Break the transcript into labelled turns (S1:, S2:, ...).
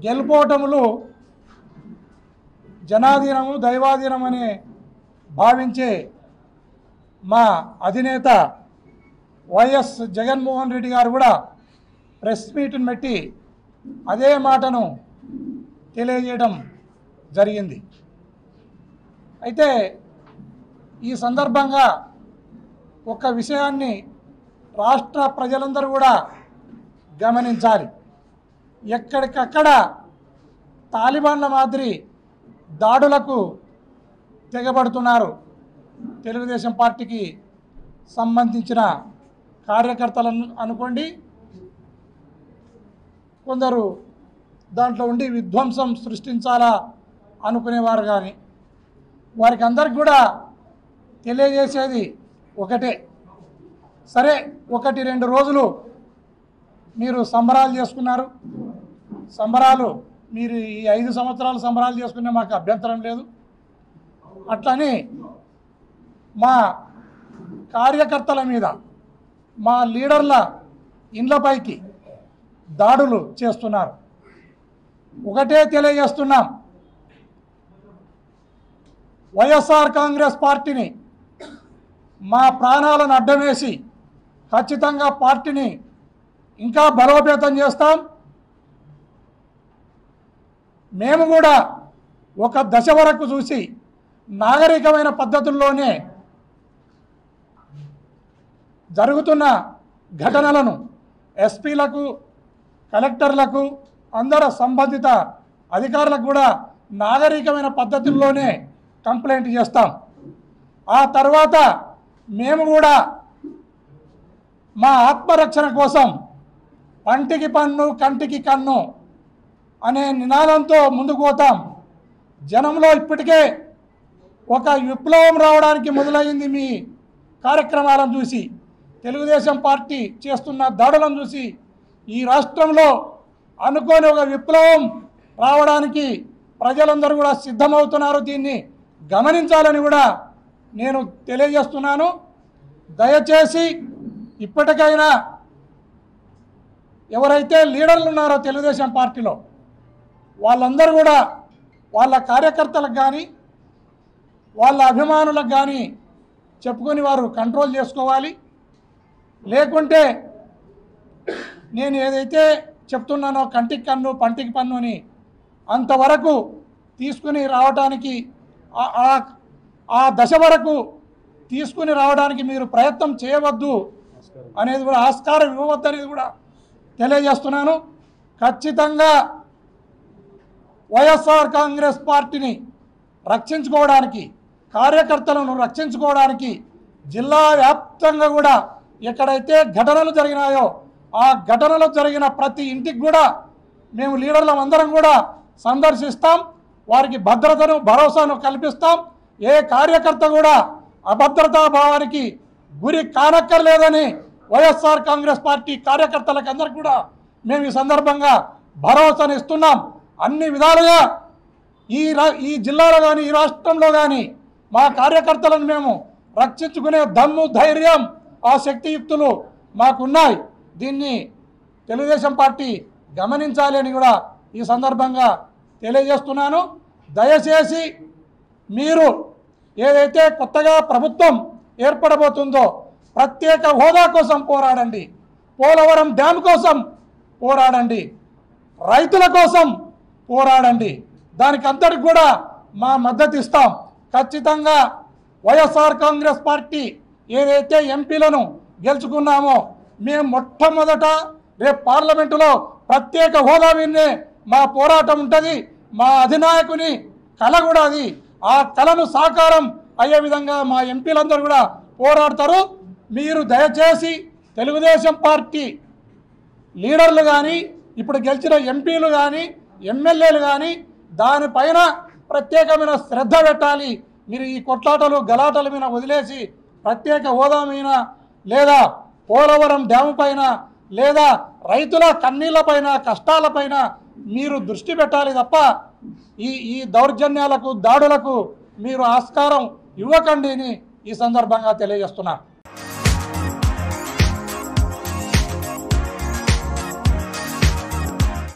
S1: గెలుపోటములు జనాధీనము దైవాధీనమని భావించే మా అధినేత వైఎస్ జగన్మోహన్ రెడ్డి గారు కూడా ప్రెస్ మీట్ని పెట్టి అదే మాటను తెలియజేయడం జరిగింది. అయితే ఈ సందర్భంగా ఒక విషయాన్ని రాష్ట్ర ప్రజలందరూ కూడా గమనించాలి. ఎక్కడికక్కడ తాలిబాన్ల మాదిరి దాడులకు తెగబడుతున్నారు తెలుగుదేశం పార్టీకి సంబంధించిన కార్యకర్తలను అనుకోండి, కొందరు దాంట్లో ఉండి విధ్వంసం సృష్టించాలా అనుకునేవారు. కానీ వారికి అందరికి కూడా తెలియజేసేది ఒకటే, సరే 1-2 రోజులు మీరు సంబరాలు చేసుకున్నారు, సంబరాలు మీరు ఈ 5 సంవత్సరాలు సంబరాలు చేసుకునే మాకు అభ్యంతరం లేదు. అట్లని మా కార్యకర్తల మీద మా లీడర్ల ఇండ్లపైకి దాడులు చేస్తున్నారు. ఒకటే తెలియజేస్తున్నాం, వైఎస్ఆర్ కాంగ్రెస్ పార్టీని మా ప్రాణాలను అడ్డమేసి ఖచ్చితంగా పార్టీని ఇంకా బలోపేతం చేస్తాం. మేము కూడా ఒక దశ వరకు చూసి నాగరికమైన పద్ధతుల్లోనే జరుగుతున్న ఘటనలను ఎస్పీలకు, కలెక్టర్లకు, అందరు సంబంధిత అధికారులకు కూడా నాగరికమైన పద్ధతుల్లోనే కంప్లైంట్ చేస్తాం. ఆ తర్వాత మేము కూడా మా ఆత్మరక్షణ కోసం పంటికి పన్ను కంటికి కన్ను అనే నినాదంతో ముందుకు పోతాం. జనంలో ఇప్పటికే ఒక విప్లవం రావడానికి మొదలైంది. మీ కార్యక్రమాలను చూసి, తెలుగుదేశం పార్టీ చేస్తున్న దాడులను చూసి ఈ రాష్ట్రంలో అనుకోని ఒక విప్లవం రావడానికి ప్రజలందరూ కూడా సిద్ధమవుతున్నారు. దీన్ని గమనించాలని కూడా నేను తెలియజేస్తున్నాను. దయచేసి ఇప్పటికైనా ఎవరైతే లీడర్లు ఉన్నారో తెలుగుదేశం పార్టీలో వాళ్ళందరూ కూడా వాళ్ళ కార్యకర్తలకు కానీ వాళ్ళ అభిమానులకు కానీ చెప్పుకొని వారు కంట్రోల్ చేసుకోవాలి. లేకుంటే నేను ఏదైతే చెప్తున్నానో కంటికి కన్ను పంటికి పన్ను అని అంతవరకు తీసుకుని రావడానికి ఆ దశ వరకు తీసుకుని రావడానికి మీరు ప్రయత్నం చేయవద్దు అనేది కూడా, ఆస్కారం ఇవ్వవద్దు అనేది కూడా తెలియజేస్తున్నాను. ఖచ్చితంగా వైఎస్ఆర్ కాంగ్రెస్ పార్టీని రక్షించుకోవడానికి, కార్యకర్తలను రక్షించుకోవడానికి జిల్లా వ్యాప్తంగా కూడా ఎక్కడైతే ఘటనలు జరిగినాయో ఆ ఘటనలు జరిగిన ప్రతి ఇంటికి కూడా మేము లీడర్లం అందరం కూడా సందర్శిస్తాం. వారికి భద్రతను, భరోసాను కల్పిస్తాం. ఏ కార్యకర్త కూడా అభద్రతా భావానికి గురి కానక్కర్లేదని వైఎస్ఆర్ కాంగ్రెస్ పార్టీ కార్యకర్తలకు అందరికీ కూడా మేము ఈ సందర్భంగా భరోసాను ఇస్తున్నాం. అన్ని విధాలుగా ఈ జిల్లాలో కానీ ఈ రాష్ట్రంలో కానీ మా కార్యకర్తలను మేము రక్షించుకునే దమ్ము, ధైర్యం, ఆ శక్తియుక్తులు మాకున్నాయి. దీన్ని తెలుగుదేశం పార్టీ గమనించాలి అని కూడా ఈ సందర్భంగా తెలియజేస్తున్నాను. దయచేసి మీరు ఏదైతే కొత్తగా ప్రభుత్వం ఏర్పడబోతుందో ప్రత్యేక హోదా కోసం పోరాడండి, పోలవరం డ్యామ్ కోసం పోరాడండి, రైతుల కోసం పోరాడండి. దానికి అంతటికి కూడా మా మద్దతు ఇస్తాం. ఖచ్చితంగా వైఎస్ఆర్ కాంగ్రెస్ పార్టీ ఏదైతే ఎంపీలను గెలుచుకున్నామో మేము మొట్టమొదట రేపు పార్లమెంటులో ప్రత్యేక హోదా మీదే మా పోరాటం ఉంటుంది. మా అధినాయకుని కళ కూడా అది. ఆ కళను సాకారం అయ్యే విధంగా మా ఎంపీలందరూ కూడా పోరాడతారు. మీరు దయచేసి తెలుగుదేశం పార్టీ లీడర్లు కానీ, ఇప్పుడు గెలిచిన ఎంపీలు కానీ, ఎమ్మెల్యేలు కానీ దానిపైన ప్రత్యేకమైన శ్రద్ధ పెట్టాలి. మీరు ఈ కొట్లాటలు గలాటల మీద వదిలేసి ప్రత్యేక హోదా మీద, లేదా పోలవరం డ్యాము పైన, లేదా రైతుల కన్నీళ్లపైన, కష్టాలపైన మీరు దృష్టి పెట్టాలి తప్ప ఈ దౌర్జన్యాలకు, దాడులకు మీరు ఆస్కారం ఇవ్వకండి అని ఈ సందర్భంగా తెలియజేస్తున్నా.